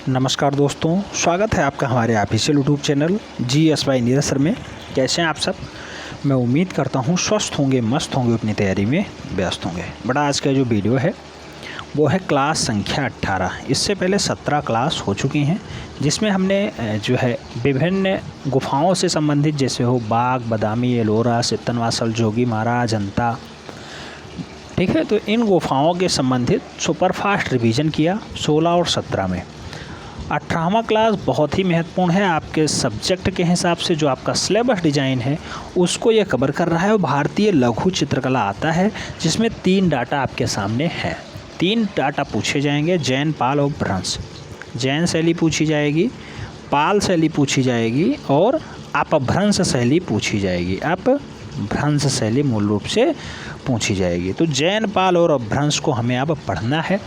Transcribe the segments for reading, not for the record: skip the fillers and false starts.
नमस्कार दोस्तों, स्वागत है आपका हमारे official YouTube channel GSY Neeraj sir में। कैसे हैं आप सब? मैं उम्मीद करता हूं स्वस्थ होंगे, मस्त होंगे, अपनी तैयारी में व्यस्त होंगे। बड़ा आज का जो वीडियो है वो है क्लास संख्या 18। इससे पहले 17 क्लास हो चुकी हैं, जिसमें हमने जो है विभिन्न गुफाओं से संबंधित, जैसे हो बाघ, बादामी, एलोरा, सित्तनवासल, जोगी मारा, अजंता, ठीक है। तो इन गुफाओं के संबंधित सुपरफास्ट रिवीजन किया 16 और 17 में। 18वां क्लास बहुत ही महत्वपूर्ण है आपके सब्जेक्ट के हिसाब से। जो आपका सिलेबस डिज़ाइन है उसको ये कवर कर रहा है। और भारतीय लघु चित्रकला आता है, जिसमें 3 डाटा आपके सामने है। 3 डाटा पूछे जाएंगे, जैन, पाल और भ्रंश। जैन शैली पूछी जाएगी, पाल शैली पूछी जाएगी और अपभ्रंश शैली पूछी जाएगी। अपभ्रंश शैली मूल रूप से पूछी जाएगी। तो जैन, पाल और अपभ्रंश को हमें अब पढ़ना है।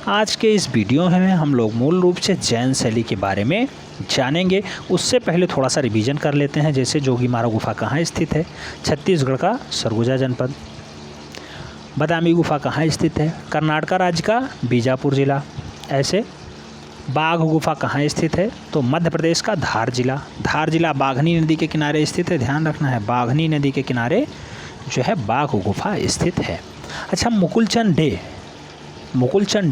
आज के इस वीडियो में हम लोग मूल रूप से जैन शैली के बारे में जानेंगे। उससे पहले थोड़ा सा रिवीजन कर लेते हैं। जैसे जोगीमारा गुफा कहाँ स्थित है? छत्तीसगढ़ का सरगुजा जनपद। बादामी गुफा कहाँ स्थित है? कर्नाटक राज्य का बीजापुर जिला। ऐसे बाघ गुफा कहाँ स्थित है? तो मध्य प्रदेश का धार जिला। धार जिला बाघनी नदी के किनारे स्थित है, ध्यान रखना है। बाघनी नदी के किनारे जो है बाघ गुफा स्थित है। अच्छा, मुकुलचंद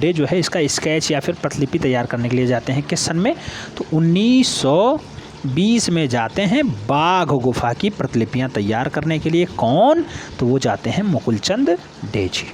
डे जो है, इसका स्केच या फिर प्रतिलिपि तैयार करने के लिए जाते हैं किस सन में? तो 1920 में जाते हैं बाघ गुफा की प्रतिलिपियां तैयार करने के लिए। कौन? तो वो जाते हैं मुकुलचंद डे जी।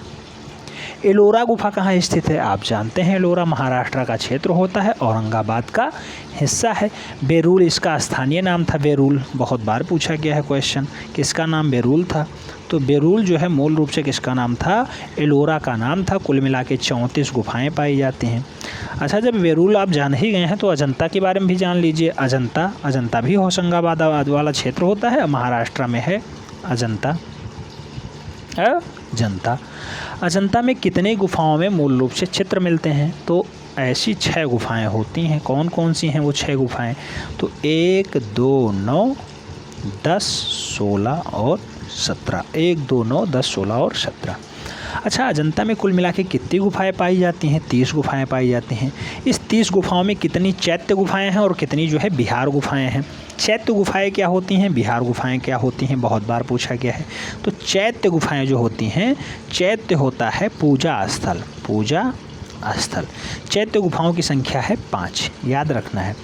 एलोरा गुफा कहाँ स्थित है? आप जानते हैं एलोरा महाराष्ट्र का क्षेत्र होता है, औरंगाबाद का हिस्सा है। बेरूल इसका स्थानीय नाम था। बेरूल बहुत बार पूछा गया है क्वेश्चन, किसका नाम बेरूल था? तो बेरूल जो है मूल रूप से किसका नाम था? एलोरा का नाम था। कुल मिला के 34 गुफाएं पाई जाती हैं। अच्छा, जब बेरूल आप जान ही गए हैं तो अजंता के बारे में भी जान लीजिए। अजंता भी होशंगाबाद वाला क्षेत्र होता है, महाराष्ट्र में है अजंता। अजंता में कितने गुफाओं में मूल रूप से चित्र मिलते हैं? तो ऐसी 6 गुफाएं होती हैं। कौन कौन सी हैं वो 6 गुफाएं? तो 1, 2, 9, 10, 16 और 17। 1, 2, 9, 10, 16 और 17। अच्छा, अजंता में कुल मिला के कितनी गुफाएं पाई जाती हैं? 30 गुफाएं पाई जाती हैं। इस 30 गुफाओं में कितनी चैत्य गुफाएं हैं और कितनी जो है बिहार गुफाएं हैं? चैत्य गुफाएं क्या होती हैं, बिहार गुफाएं क्या होती हैं, बहुत बार पूछा गया है। तो चैत्य गुफाएं जो होती हैं, चैत्य होता है पूजा स्थल। चैत्य गुफाओं की संख्या है 5, याद रखना है।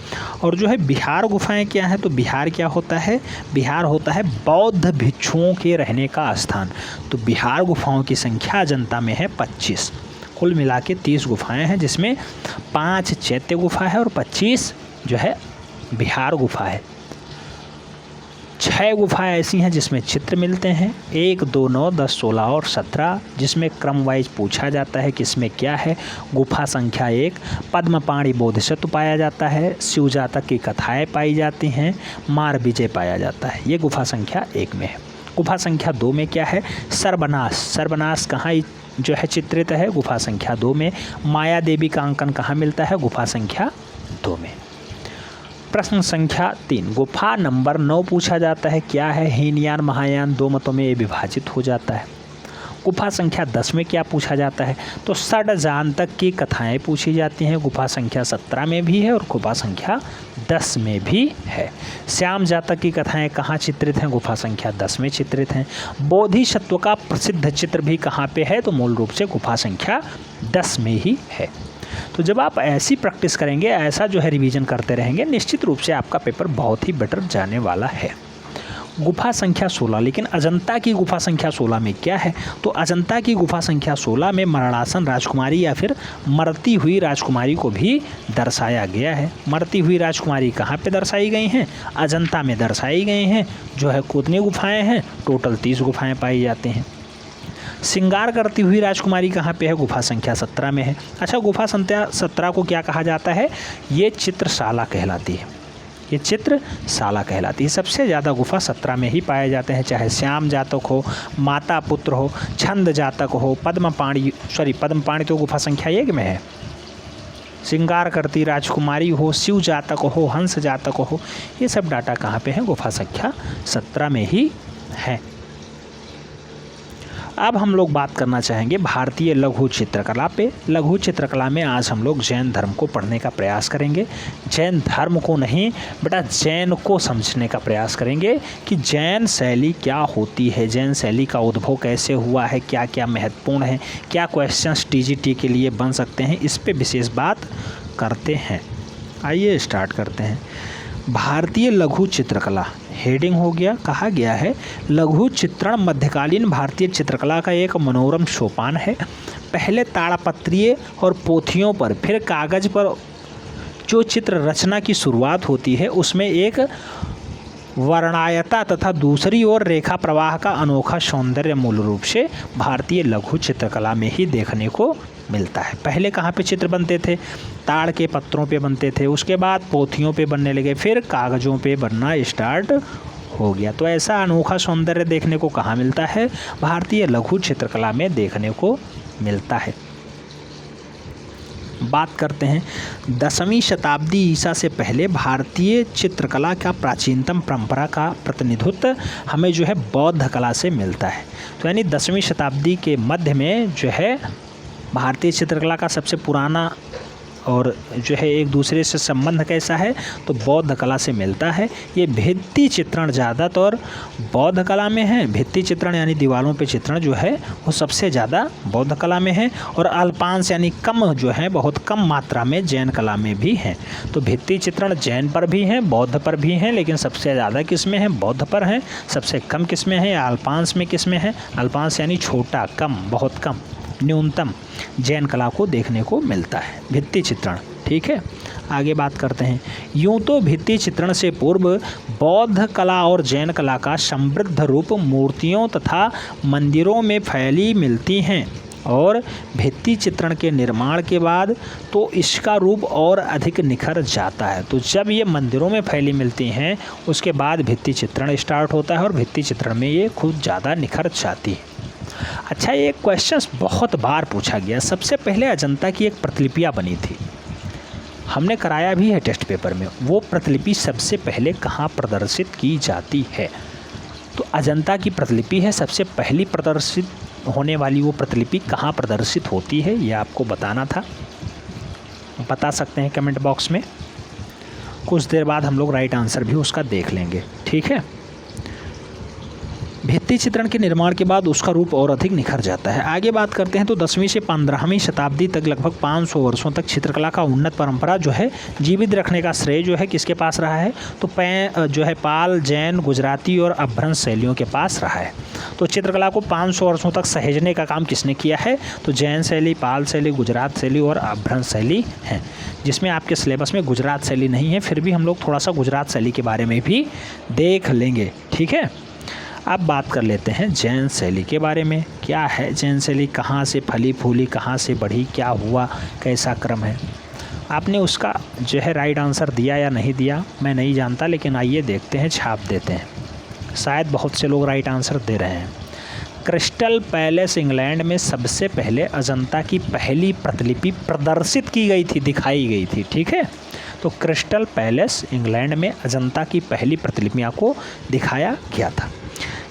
और जो है बिहार गुफाएं क्या है? तो बिहार क्या होता है? बिहार होता है बौद्ध भिक्षुओं के रहने का स्थान। तो बिहार गुफाओं की संख्या अजंता में है 25। कुल मिला के 30 गुफाएं हैं, जिसमें 5 चैत्य गुफा है और 25 जो है बिहार गुफा है। 6 गुफाएं ऐसी हैं जिसमें चित्र मिलते हैं। 1, 2, 9, 10, 16 और 17, जिसमें क्रम वाइज पूछा जाता है किसमें क्या है। गुफा संख्या 1 पद्मपाणि बोधिसत्व पाया जाता है। शिव जातक की कथाएं पाई जाती हैं। मार विजय पाया जाता है। ये गुफा संख्या 1 में है। गुफा संख्या 2 में क्या है? सर्वनाश कहाँ जो है चित्रित है? गुफा संख्या 2 में। माया देवी का अंकन कहाँ मिलता है? गुफा संख्या 2 में। प्रश्न संख्या 3 गुफा नंबर 9 पूछा जाता है। क्या है? हीनयान महायान 2 मतों में ये विभाजित हो जाता है। गुफा संख्या 10 में क्या पूछा जाता है? तो षड्जातक की कथाएं पूछी जाती हैं। गुफा संख्या 17 में भी है और गुफा संख्या 10 में भी है। श्याम जातक की कथाएं कहाँ चित्रित हैं? गुफा संख्या 10 में चित्रित हैं। बोधिसत्व का प्रसिद्ध चित्र भी कहाँ पे है? तो मूल रूप से गुफा संख्या 10 में ही है। तो जब आप ऐसी प्रैक्टिस करेंगे, ऐसा जो है रिवीजन करते रहेंगे, निश्चित रूप से आपका पेपर बहुत ही बेटर जाने वाला है। गुफा संख्या 16, लेकिन अजंता की गुफा संख्या 16 में क्या है? तो अजंता की गुफा संख्या 16 में मरणासन राजकुमारी या फिर मरती हुई राजकुमारी को भी दर्शाया गया है। मरती हुई राजकुमारी कहाँ पे दर्शाई गई हैं? अजंता में दर्शाई गई हैं। जो है कितनी गुफाएँ हैं? टोटल 30 गुफाएँ पाई जाती हैं। श्रृंगार करती हुई राजकुमारी कहाँ पे है? गुफा संख्या 17 में है। अच्छा, गुफा संख्या 17 को क्या कहा जाता है? ये चित्रशाला कहलाती है। ये चित्रशाला कहलाती है। सबसे ज़्यादा गुफा 17 में ही पाए जाते हैं, चाहे श्याम जातक हो, माता पुत्र हो, छंद जातक हो, पद्मपाणि तो गुफा संख्या 1 में है। श्रृंगार करती राजकुमारी हो, शिव जातक हो, हंस जातक हो, ये सब डाटा कहाँ पे है? गुफा संख्या 17 में ही है। अब हम लोग बात करना चाहेंगे भारतीय लघु चित्रकला पे। लघु चित्रकला में आज हम लोग जैन धर्म को पढ़ने का प्रयास करेंगे। जैन धर्म को नहीं बेटा, जैन को समझने का प्रयास करेंगे कि जैन शैली क्या होती है, जैन शैली का उद्भव कैसे हुआ है, क्या क्या महत्वपूर्ण है, क्या क्वेश्चंस टीजीटी के लिए बन सकते हैं, इस पे विशेष बात करते हैं। आइए स्टार्ट करते हैं। भारतीय लघु चित्रकला हेडिंग हो गया, कहा गया है लघु चित्रण मध्यकालीन भारतीय चित्रकला का एक मनोरम सोपान है। पहले ताड़पत्रीय और पोथियों पर, फिर कागज पर जो चित्र रचना की शुरुआत होती है उसमें एक वर्णायता तथा दूसरी ओर रेखा प्रवाह का अनोखा सौंदर्य मूल रूप से भारतीय लघु चित्रकला में ही देखने को मिलता है। पहले कहाँ पे चित्र बनते थे? ताड़ के पत्रों पे बनते थे, उसके बाद पोथियों पे बनने लगे, फिर कागज़ों पे बनना स्टार्ट हो गया। तो ऐसा अनोखा सौंदर्य देखने को कहाँ मिलता है? भारतीय लघु चित्रकला में देखने को मिलता है। बात करते हैं 10वीं शताब्दी ईसा से पहले भारतीय चित्रकला का प्राचीनतम परंपरा का प्रतिनिधित्व हमें जो है बौद्ध कला से मिलता है। तो यानी 10वीं शताब्दी के मध्य में जो है भारतीय चित्रकला का सबसे पुराना और जो है एक दूसरे से संबंध कैसा है, तो बौद्ध कला से मिलता है। ये भित्ति चित्रण ज़्यादातर बौद्ध कला में है। भित्ति चित्रण यानी दीवारों पे चित्रण जो है वो सबसे ज़्यादा बौद्ध कला में है, और अल्पांश यानी कम जो है बहुत कम मात्रा में जैन कला में भी है। तो भित्ति चित्रण जैन पर भी हैं, बौद्ध पर भी हैं, लेकिन सबसे ज़्यादा किस में है? बौद्ध पर हैं। सबसे कम किस में है? अल्पांश में किस में है? अल्पांश यानी छोटा, कम, बहुत कम, न्यूनतम जैन कला को देखने को मिलता है भित्ति चित्रण। ठीक है, आगे बात करते हैं। यूँ तो भित्ति चित्रण से पूर्व बौद्ध कला और जैन कला का समृद्ध रूप मूर्तियों तथा मंदिरों में फैली मिलती हैं, और भित्ति चित्रण के निर्माण के बाद तो इसका रूप और अधिक निखर जाता है। तो जब ये मंदिरों में फैली मिलती हैं उसके बाद भित्ति चित्रण स्टार्ट होता है, और भित्ति चित्रण में ये खुद ज़्यादा निखर जाती है। अच्छा, ये क्वेश्चन बहुत बार पूछा गया। सबसे पहले अजंता की एक प्रतिलिपियाँ बनी थी, हमने कराया भी है टेस्ट पेपर में। वो प्रतिलिपि सबसे पहले कहाँ प्रदर्शित की जाती है? तो अजंता की प्रतिलिपि है सबसे पहली प्रदर्शित होने वाली वो प्रतिलिपि कहाँ प्रदर्शित होती है, ये आपको बताना था। बता सकते हैं कमेंट बॉक्स में। कुछ देर बाद हम लोग राइट आंसर भी उसका देख लेंगे। ठीक है, भित्ति चित्रण के निर्माण के बाद उसका रूप और अधिक निखर जाता है। आगे बात करते हैं तो 10वीं से 15वीं शताब्दी तक लगभग 500 वर्षों तक चित्रकला का उन्नत परंपरा जो है जीवित रखने का श्रेय जो है किसके पास रहा है? तो जो है पाल, जैन, गुजराती और अपभ्रंश शैलियों के पास रहा है। तो चित्रकला को 500 वर्षों तक सहेजने का काम किसने किया है? तो जैन शैली, पाल शैली, गुजरात शैली और अपभ्रंश शैली है, जिसमें आपके सिलेबस में गुजरात शैली नहीं है, फिर भी हम लोग थोड़ा सा गुजरात शैली के बारे में भी देख लेंगे। ठीक है, अब बात कर लेते हैं जैन शैली के बारे में। क्या है जैन शैली? कहाँ से फली फूली, कहाँ से बढ़ी, क्या हुआ, कैसा क्रम है? आपने उसका जो है राइट आंसर दिया या नहीं दिया मैं नहीं जानता, लेकिन आइए देखते हैं, छाप देते हैं। शायद बहुत से लोग राइट आंसर दे रहे हैं। क्रिस्टल पैलेस इंग्लैंड में सबसे पहले अजंता की पहली प्रतिलिपि प्रदर्शित की गई थी, दिखाई गई थी। ठीक है, तो क्रिस्टल पैलेस इंग्लैंड में अजंता की पहली प्रतिलिपियाँ को दिखाया गया था।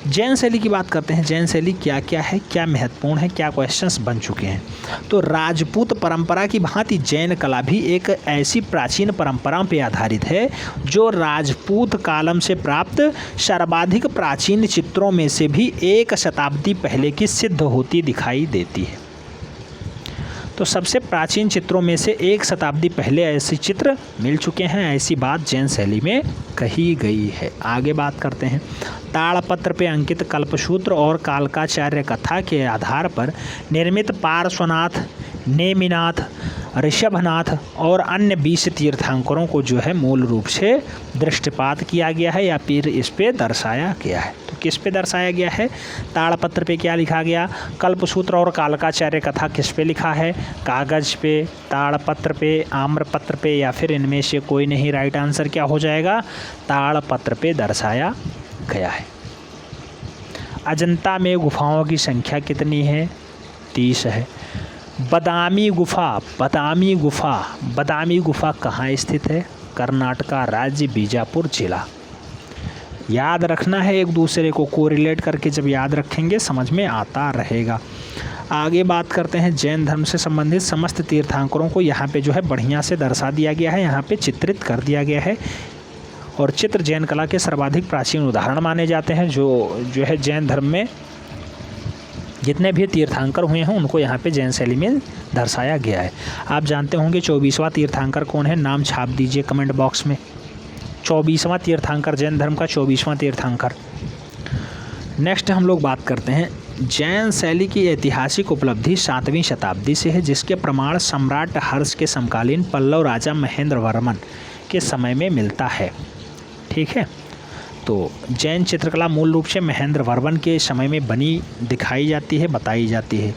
जैन शैली की बात करते हैं। जैन शैली क्या क्या है, क्या महत्वपूर्ण है, क्या क्वेश्चंस बन चुके हैं? तो राजपूत परंपरा की भांति जैन कला भी एक ऐसी प्राचीन परंपरा पर आधारित है जो राजपूत कालम से प्राप्त सर्वाधिक प्राचीन चित्रों में से भी 1 शताब्दी पहले की सिद्ध होती दिखाई देती है। तो सबसे प्राचीन चित्रों में से 1 शताब्दी पहले ऐसे चित्र मिल चुके हैं, ऐसी बात जैन शैली में कही गई है। आगे बात करते हैं। ताड़पत्र पे अंकित कल्पसूत्र और कालकाचार्य कथा के आधार पर निर्मित पार्श्वनाथ, नेमिनाथ, ऋषभनाथ और अन्य 20 तीर्थंकरों को जो है मूल रूप से दृष्टिपात किया गया है या फिर इस पे दर्शाया गया है। तो किस पे दर्शाया गया है? ताड़पत्र पे क्या लिखा गया? कल्पसूत्र और कालकाचार्य कथा किस पे लिखा है? कागज़ पे, ताड़पत्र पे, आम्रपत्र पे, या फिर इनमें से कोई नहीं। राइट आंसर क्या हो जाएगा? ताड़पत्र पे दर्शाया गया है। अजंता में गुफाओं की संख्या कितनी है? 30 है। बदामी गुफा कहाँ स्थित है? कर्नाटका राज्य, बीजापुर जिला। याद रखना है, एक दूसरे को कोरिलेट करके जब याद रखेंगे समझ में आता रहेगा। आगे बात करते हैं जैन धर्म से संबंधित समस्त तीर्थंकरों को यहाँ पे जो है बढ़िया से दर्शा दिया गया है, यहाँ पे चित्रित कर दिया गया है। और चित्र जैन कला के सर्वाधिक प्राचीन उदाहरण माने जाते हैं। जो है जैन धर्म में जितने भी तीर्थंकर हुए हैं उनको यहाँ पे जैन शैली में दर्शाया गया है। आप जानते होंगे 24वां तीर्थंकर कौन है, नाम छाप दीजिए कमेंट बॉक्स में। 24वां तीर्थंकर, जैन धर्म का 24वां तीर्थंकर। नेक्स्ट हम लोग बात करते हैं जैन शैली की ऐतिहासिक उपलब्धि 7वीं शताब्दी से है, जिसके प्रमाण सम्राट हर्ष के समकालीन पल्लव राजा महेंद्र वर्मन के समय में मिलता है। ठीक है, तो जैन चित्रकला मूल रूप से महेंद्र वर्मन के समय में बनी दिखाई जाती है, बताई जाती है।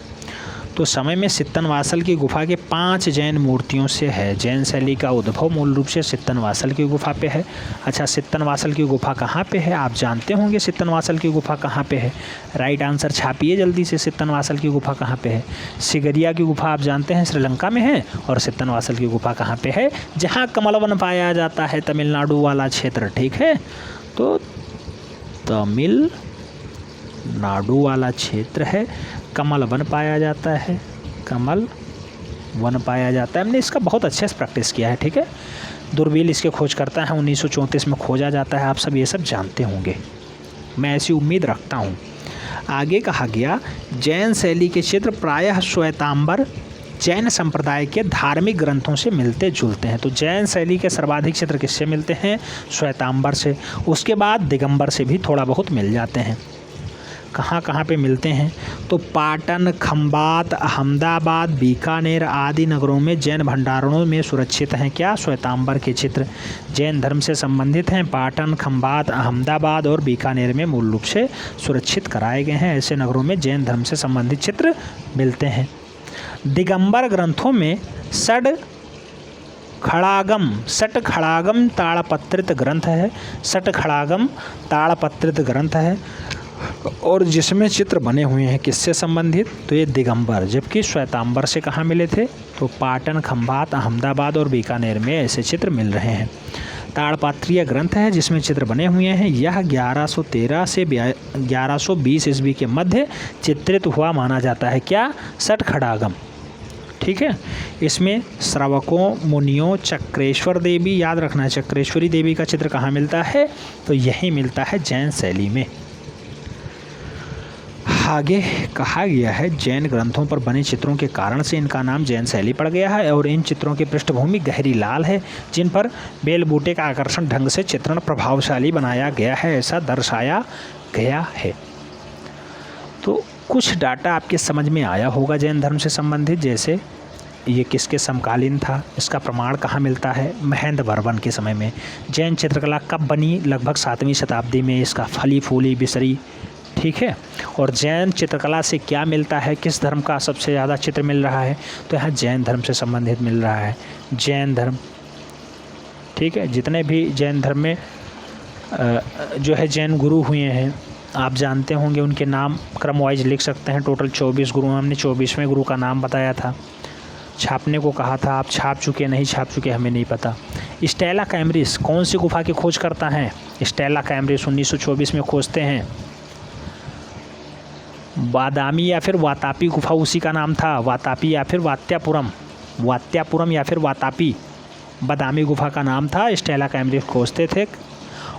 तो समय में सित्तनवासल की गुफा के 5 जैन मूर्तियों से है। जैन शैली का उद्भव मूल रूप से सित्तनवासल की गुफा पे है। अच्छा, सित्तनवासल की गुफा कहाँ पे है? आप जानते होंगे सित्तनवासल की गुफा कहाँ पे है। राइट आंसर छापिए जल्दी से, सित्तनवासल की गुफा कहाँ पे है। सिगरिया की गुफा आप जानते हैं श्रीलंका में है, और सित्तनवासल की गुफा कहाँ पे है? जहाँ कमल वन पाया जाता है, तमिलनाडु वाला क्षेत्र। ठीक है, तो तमिलनाडु वाला क्षेत्र है, कमल वन पाया जाता है, कमल वन पाया जाता है। हमने इसका बहुत अच्छे से प्रैक्टिस किया है। ठीक है, दूरबीन इसके खोज करता है 1934 में खोजा जाता है। आप सब ये सब जानते होंगे, मैं ऐसी उम्मीद रखता हूँ। आगे कहा गया जैन शैली के चित्र प्रायः श्वेतांबर जैन संप्रदाय के धार्मिक ग्रंथों से मिलते जुलते हैं। तो जैन शैली के सर्वाधिक चित्र किससे मिलते हैं? श्वेतांबर से। उसके बाद दिगंबर से भी थोड़ा बहुत मिल जाते हैं। कहाँ कहाँ पे मिलते हैं? तो पाटन, खंबात, अहमदाबाद, बीकानेर आदि नगरों में जैन भंडारणों में सुरक्षित हैं। क्या? श्वेतांबर के चित्र जैन धर्म से संबंधित हैं। पाटन, खंबात, अहमदाबाद और बीकानेर में मूल रूप से सुरक्षित कराए गए हैं। ऐसे नगरों में जैन धर्म से संबंधित चित्र मिलते हैं। दिगंबर ग्रंथों में सट खड़ागम ताड़पत्रित ग्रंथ है। सट खड़ागम ताड़पत्रित ग्रंथ है और जिसमें चित्र बने हुए हैं किससे संबंधित? तो ये दिगंबर। जबकि श्वेतांबर से कहाँ मिले थे? तो पाटन, खंभात, अहमदाबाद और बीकानेर में ऐसे चित्र मिल रहे हैं। ताड़पत्रीय ग्रंथ है जिसमें चित्र बने हुए हैं। यह 1113 से 1120 ईस्वी के मध्य चित्रित हुआ माना जाता है। क्या? सट खड़ागम। ठीक है, इसमें श्रावकों, मुनियों, चक्रेश्वर देवी, याद रखना है चक्रेश्वरी देवी का चित्र कहाँ मिलता है? तो यही मिलता है जैन शैली में। आगे कहा गया है जैन ग्रंथों पर बने चित्रों के कारण से इनका नाम जैन शैली पड़ गया है और इन चित्रों की पृष्ठभूमि गहरी लाल है, जिन पर बेल बूटे का आकर्षण ढंग से चित्रण प्रभावशाली बनाया गया है, ऐसा दर्शाया गया है। तो कुछ डाटा आपके समझ में आया होगा जैन धर्म से संबंधित, जैसे ये किसके समकालीन था, इसका प्रमाण कहाँ मिलता है? महेंद्र वर्मन के समय में। जैन चित्रकला कब बनी? लगभग 7वीं शताब्दी में। इसका फली फूली बिसरी। ठीक है, और जैन चित्रकला से क्या मिलता है? किस धर्म का सबसे ज़्यादा चित्र मिल रहा है? तो यहाँ जैन धर्म से संबंधित मिल रहा है, जैन धर्म। ठीक है, जितने भी जैन धर्म में जो है जैन गुरु हुए हैं आप जानते होंगे, उनके नाम क्रम वाइज लिख सकते हैं। टोटल 24 गुरु, हमने 24वें गुरु का नाम बताया था, छापने को कहा था। आप छाप चुके नहीं छाप चुके हमें नहीं पता। स्टेला कैम्ब्रिस कौन सी गुफा की खोज करता है? स्टेला कैम्ब्रिस 1924 में खोजते हैं। बादामी या फिर वातापी गुफा उसी का नाम था, वातापी या फिर वात्यापुरम या फिर वातापी, बादामी गुफा का नाम था। स्टेला कैम्ब्रिस खोजते थे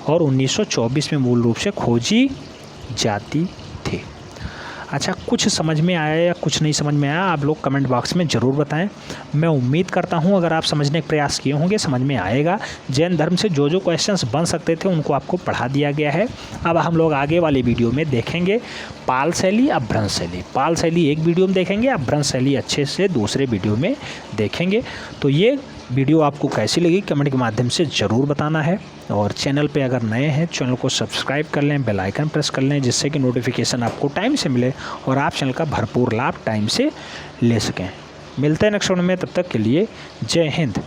और 1924 में मूल रूप से खोजी जाती थी। अच्छा, कुछ समझ में आया या कुछ नहीं समझ में आया आप लोग कमेंट बॉक्स में ज़रूर बताएं। मैं उम्मीद करता हूं अगर आप समझने का प्रयास किए होंगे समझ में आएगा। जैन धर्म से जो जो क्वेश्चंस बन सकते थे उनको आपको पढ़ा दिया गया है। अब हम लोग आगे वाली वीडियो में देखेंगे पाल शैली, अपभ्रंश शैली। पाल शैली एक वीडियो में देखेंगे, अपभ्रंश शैली अच्छे से दूसरे वीडियो में देखेंगे। तो ये वीडियो आपको कैसी लगी कमेंट के माध्यम से ज़रूर बताना है। और चैनल पे अगर नए हैं चैनल को सब्सक्राइब कर लें, बेल आइकन प्रेस कर लें, जिससे कि नोटिफिकेशन आपको टाइम से मिले और आप चैनल का भरपूर लाभ टाइम से ले सकें। मिलते हैं नेक्स्ट वीडियो में, तब तक के लिए जय हिंद।